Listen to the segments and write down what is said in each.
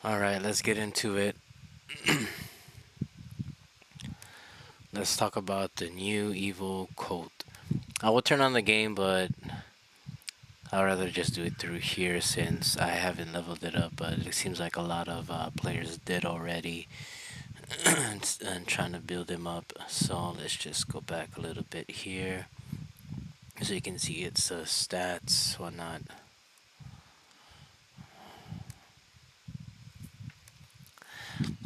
Alright, let's get into it. Let's talk about the new evil Colt. I will turn on the game, but I'd rather just do it through here since I haven't leveled it up. But it seems like a lot of players did already and trying to build him up. So let's just go back a little bit here so you can see its stats, whatnot.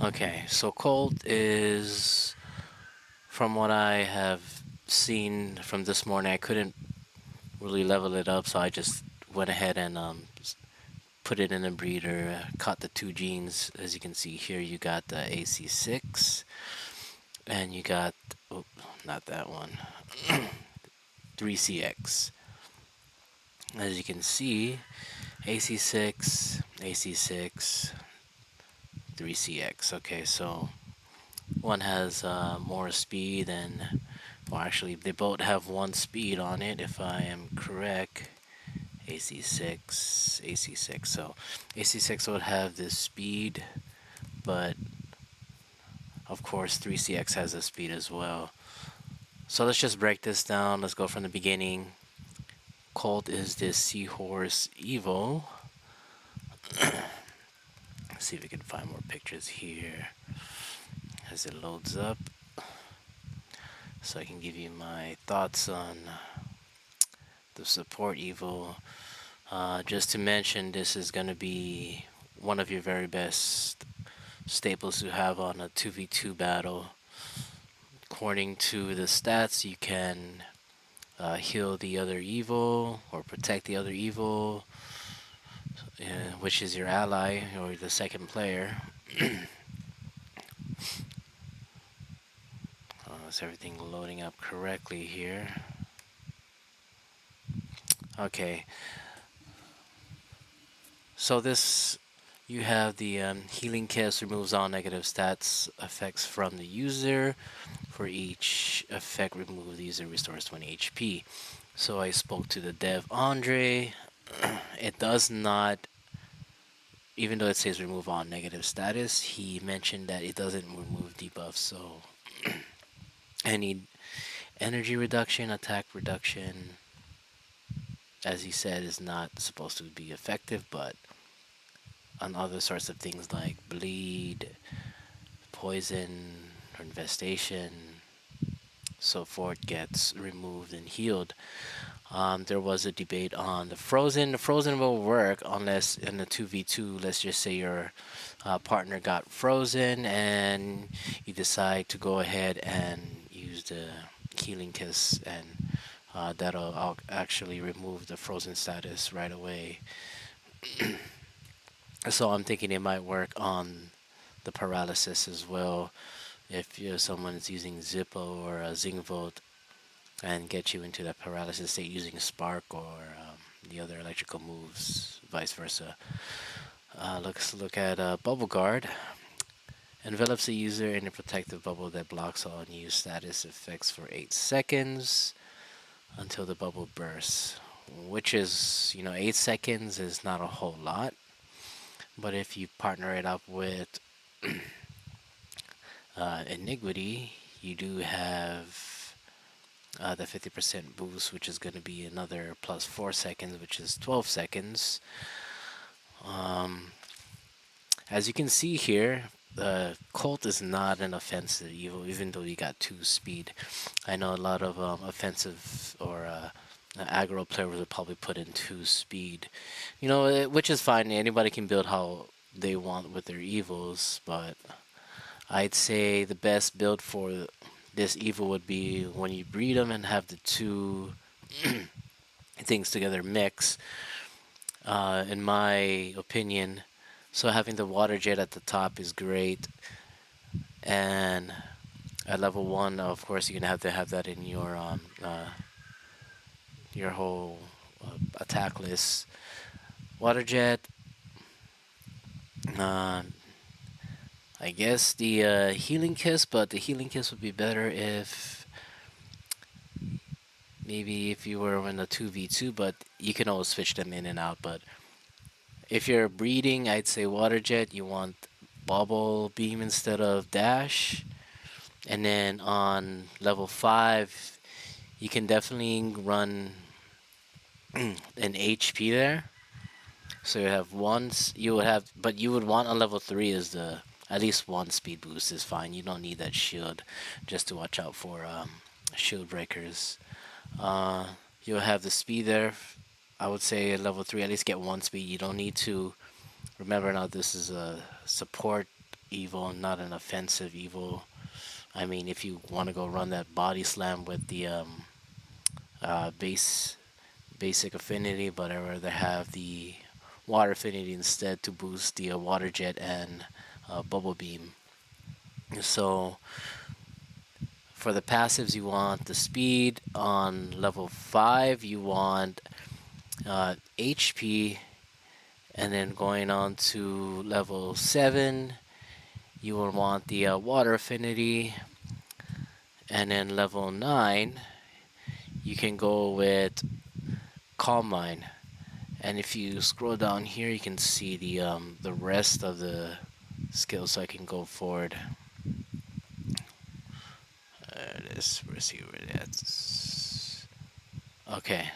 Okay, so Colt is, from what I have seen from this morning, I couldn't really level it up, so I just went ahead and put it in a breeder, caught the two genes. As you can see here, you got the AC6, and you got, oh, not that one, 3CX. As you can see, AC6, AC6, 3CX. Okay, so one has more speed and, well, actually, they both have one speed on it, if I am correct. AC6, AC6. So AC6 would have this speed, but of course 3CX has a speed as well. So let's just break this down. Let's go from the beginning. Colt is this Seahorse Evo. Let's see if we can find more pictures here as it loads up, so I can give you my thoughts on the support Evo. Just to mention, this is going to be one of your very best staples to have on a 2v2 battle. According to the stats, you can heal the other evil or protect the other evil, which is your ally or the second player. Is everything loading up correctly here? Okay, so this, you have the healing kiss, removes all negative stats effects from the user. For each effect removed, the user restores 20 HP. So I spoke to the dev Andre. It does not, even though it says remove all negative status, he mentioned that it doesn't remove debuffs. So any energy reduction, attack reduction, as he said, is not supposed to be effective, but on other sorts of things like bleed, poison, or infestation, so forth, gets removed and healed. There was a debate on the frozen. The frozen will work unless in the 2v2, let's just say your partner got frozen and you decide to go ahead and use the healing kiss, and that'll actually remove the frozen status right away. So I'm thinking it might work on the paralysis as well. If someone is using Zippo or a Zingvolt and get you into that paralysis state using Spark or the other electrical moves, vice versa. Let's look at Bubble Guard. Envelops the user in a protective bubble that blocks all unused status effects for 8 seconds until the bubble bursts. Which is, 8 seconds is not a whole lot. But if you partner it up with Iniquity, you do have the 50% boost, which is going to be another plus 4 seconds, which is 12 seconds. As you can see here, the Colt is not an offensive evil, even though you got 2 speed. I know a lot of offensive or aggro players would probably put in 2 speed, which is fine. Anybody can build how they want with their evils, but I'd say the best build for this evil would be when you breed them and have the 2 things together mix. In my opinion, so having the water jet at the top is great, and at level 1, of course, you're gonna have to have that in your whole attack list. Water jet. I guess the healing kiss, but the healing kiss would be better if maybe if you were in a 2v2, but you can always switch them in and out. But If you're breeding, I'd say water jet. You want bubble beam instead of dash. And then on level 5, you can definitely run an HP there. So you have you would have, but you would want on level 3 is the at least one speed boost is fine. You don't need that shield just to watch out for shield breakers. Uh, you'll have the speed there. I would say at level 3 at least get one speed. You don't need to remember now this is a support evil, not an offensive evil. I mean, if you want to go run that body slam with the base basic affinity, but I'd rather have the water affinity instead to boost the water jet and bubble beam. So for the passives, you want the speed. On level 5, you want HP, and then going on to level 7, you will want the water affinity, and then level 9, you can go with Calm Mind. And if you scroll down here, you can see the rest of the skills. So I can go forward. Let's see where that's. Okay.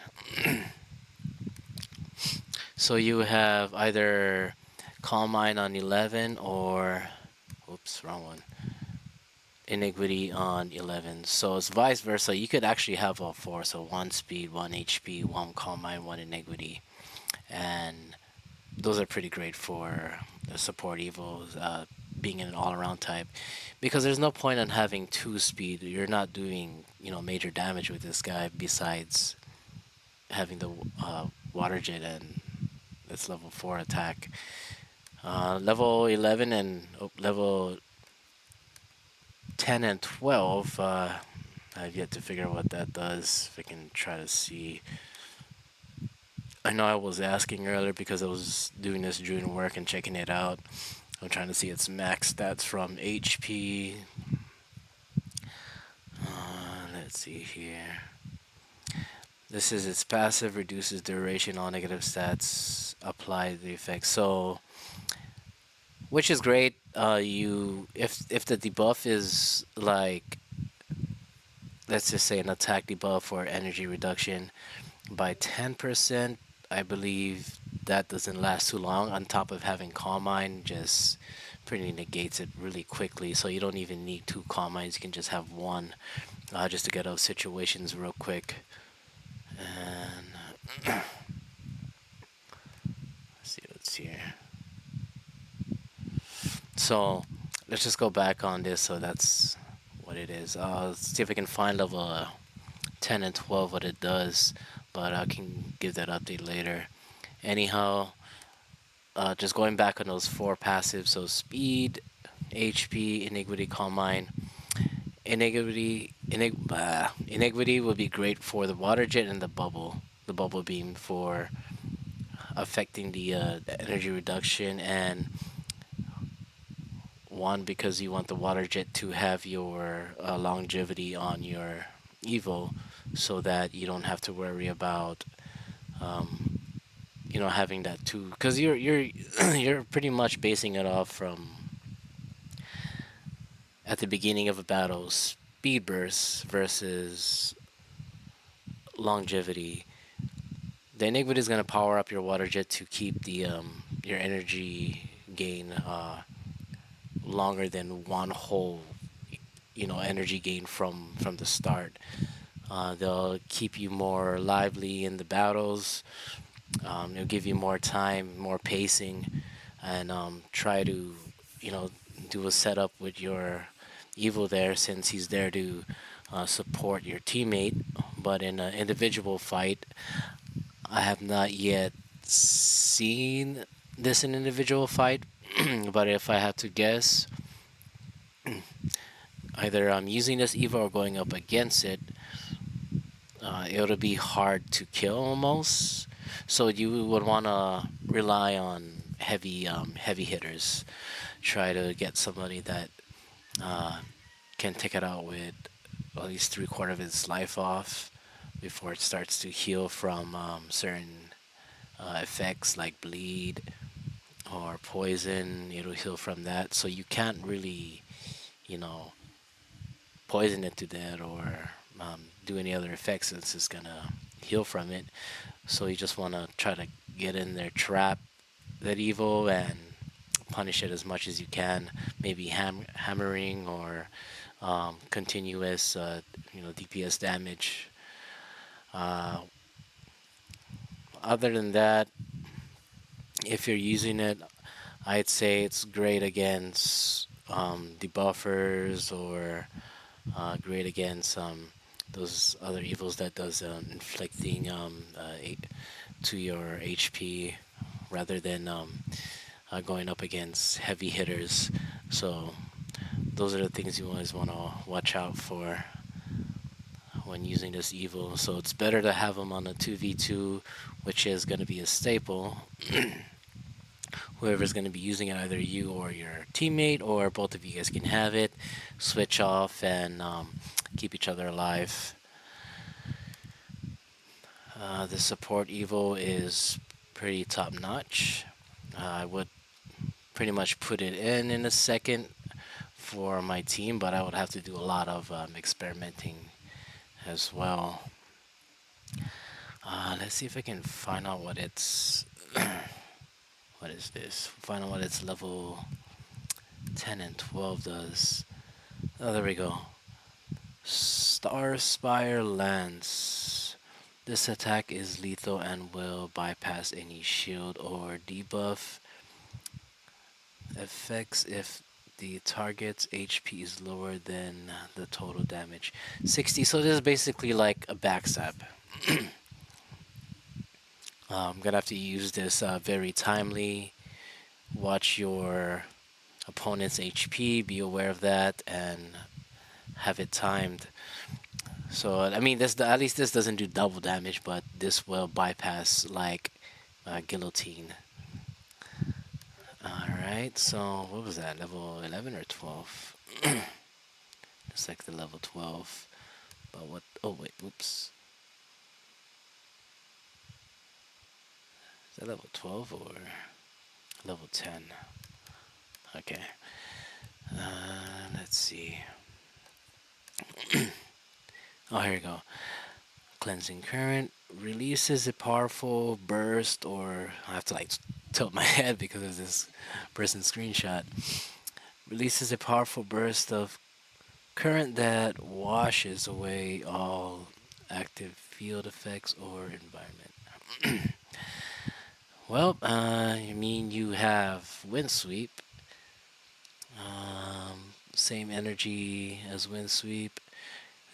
So you have either Calm Mind on 11 or, oops, wrong one. Iniquity on 11. So it's vice versa. You could actually have all four. So one speed, one HP, one Calm Mind, one Iniquity, and those are pretty great for the support evils, being an all-around type, because there's no point in having two speed. You're not doing major damage with this guy besides having the water jet and its level 4 attack. Level 11 and level 10 and 12. I've yet to figure out what that does. If I can try to see. I know I was asking earlier because I was doing this during work and checking it out. I'm trying to see its max stats from HP. Let's see here. This is its passive, reduces duration, all negative stats, apply the effect. So, which is great. If the debuff is like, let's just say an attack debuff or energy reduction by 10%, I believe that doesn't last too long. On top of having Calm Mind, just pretty negates it really quickly. So you don't even need two Calm Minds. You can just have one, just to get out of situations real quick. And let's see what's here. So let's just go back on this. So that's what it is. Let's see if I can find level 10 and 12 what it does, but I can give that update later. Anyhow, just going back on those four passives, so speed, HP, Iniquity, Calm Mind. Iniquity would be great for the water jet and the bubble beam for affecting the energy reduction, and one because you want the water jet to have your longevity on your Evo, so that you don't have to worry about having that too, because you're you're pretty much basing it off from at the beginning of a battle speed burst versus longevity. The Iniquity is going to power up your water jet to keep the your energy gain longer than one whole energy gain from the start. They'll keep you more lively in the battles. It'll give you more time, more pacing, and try to, do a setup with your evil there, since he's there to support your teammate. But in an individual fight, I have not yet seen this in an individual fight. But if I had to guess, either I'm using this evil or going up against it, it'll be hard to kill almost. So you would want to rely on heavy hitters. Try to get somebody that can take it out with at least 3/4 of its life off before it starts to heal from certain effects like bleed or poison. It'll heal from that. So you can't really, you know, poison it to death or do any other effects since it's gonna heal from it. So you just want to try to get in there, trap that evil, and punish it as much as you can. Maybe hammering or continuous, DPS damage. Uh, Other than that, if you're using it, I'd say it's great against debuffers or great against those other evils that does inflicting to your HP rather than going up against heavy hitters. So those are the things you always want to watch out for when using this evil. So it's better to have them on a 2v2, which is going to be a staple. Whoever's going to be using it, either you or your teammate, or both of you guys can have it. Switch off and keep each other alive. The support evil is pretty top notch. I would pretty much put it in a second for my team, but I would have to do a lot of experimenting as well. Let's see if I can find out what it's. What is this? Find out what its level 10 and 12 does. Oh, there we go. Star Spire Lance. This attack is lethal and will bypass any shield or debuff effects if the target's HP is lower than the total damage. 60. So this is basically like a backstab. I'm gonna have to use this very timely. Watch your opponent's HP, be aware of that, and have it timed. So I mean, at least this doesn't do double damage, but this will bypass like guillotine. All right. So what was that? Level 11 or 12? It's like the level 12. But what? Oh wait, whoops. Is that level 12 or level 10? Okay. Let's see. Oh, here we go. Cleansing current releases a powerful burst, or I have to like tilt my head because of this person screenshot. Releases a powerful burst of current that washes away all active field effects or environment. Well, I mean, you have wind sweep, same energy as wind sweep.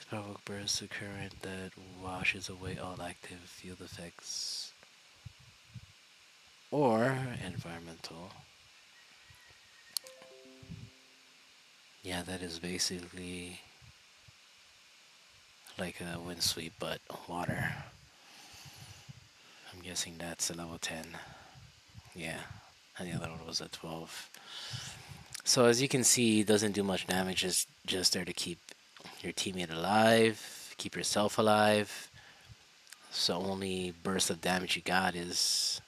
Powerful burst of current that washes away all active field effects or environmental. Yeah, that is basically like a wind sweep, but water. I'm guessing that's a level 10. Yeah, and the other one was a 12. So as you can see, it doesn't do much damage. It's just there to keep your teammate alive, keep yourself alive. So only burst of damage you got is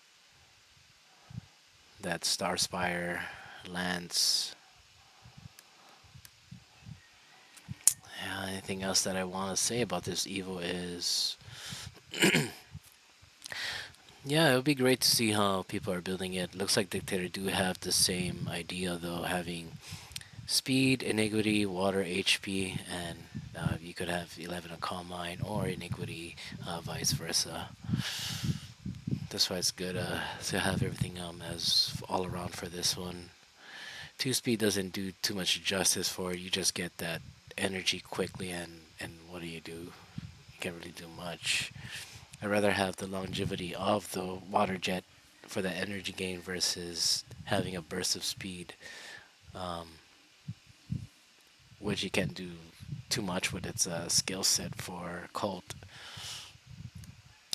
that Star Spire Lance. Yeah, anything else that I want to say about this Evo is, yeah, it would be great to see how people are building it. Looks like Dictator do have the same idea though, having speed, iniquity, water, HP, and you could have 11 on Calm Mind or iniquity, vice versa. That's why it's good to have everything as all around for this one. 2 speed doesn't do too much justice for it. You just get that energy quickly, and what do? You can't really do much. I'd rather have the longevity of the water jet for the energy gain versus having a burst of speed, um, which you can't do too much with its skill set for cult.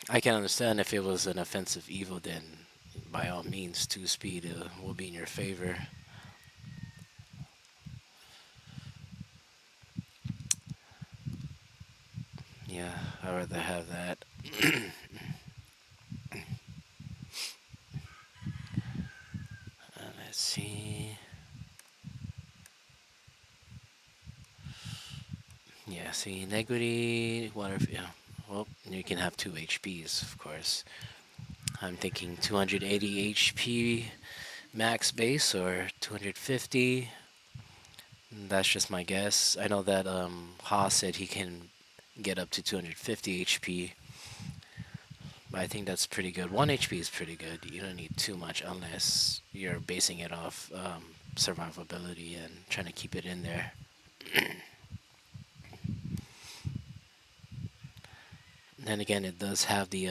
I can understand if it was an offensive evil, then by all means, 2 speed will be in your favor. Yeah, I'd rather have that. see. Yeah, see, Negrity, water, yeah. Well, you can have 2 HPs, of course. I'm thinking 280 HP max base or 250. That's just my guess. I know that Ha said he can get up to 250 HP, but I think that's pretty good. 1 HP is pretty good. You don't need too much unless you're basing it off survivability and trying to keep it in there. Then again, it does have the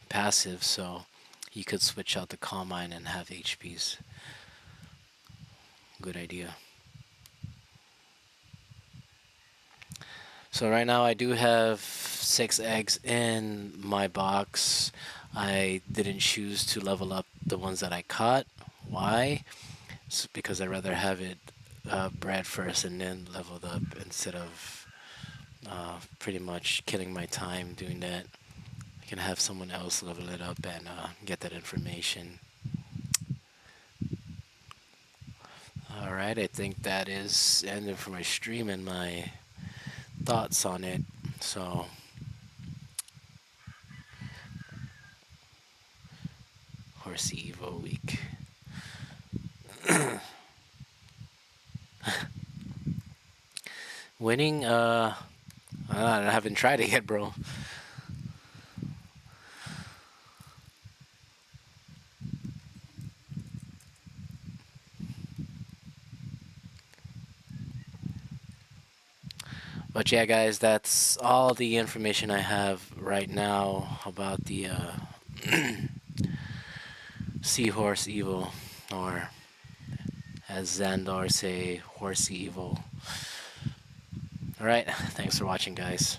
passive, so you could switch out the Calm Mind and have HPs. Good idea. So right now I do have 6 eggs in my box. I didn't choose to level up the ones that I caught. Why? It's because I'd rather have it bred first and then leveled up instead of pretty much killing my time doing that. I can have someone else level it up and get that information. Alright, I think that is ending for my stream and my thoughts on it. So, Horsey Evo week. Winning, I haven't tried it yet, bro. But yeah, that's all the information I have right now about the Seahorse Evil, or as Xandar say, Horsey Evil. Alright, thanks for watching, guys.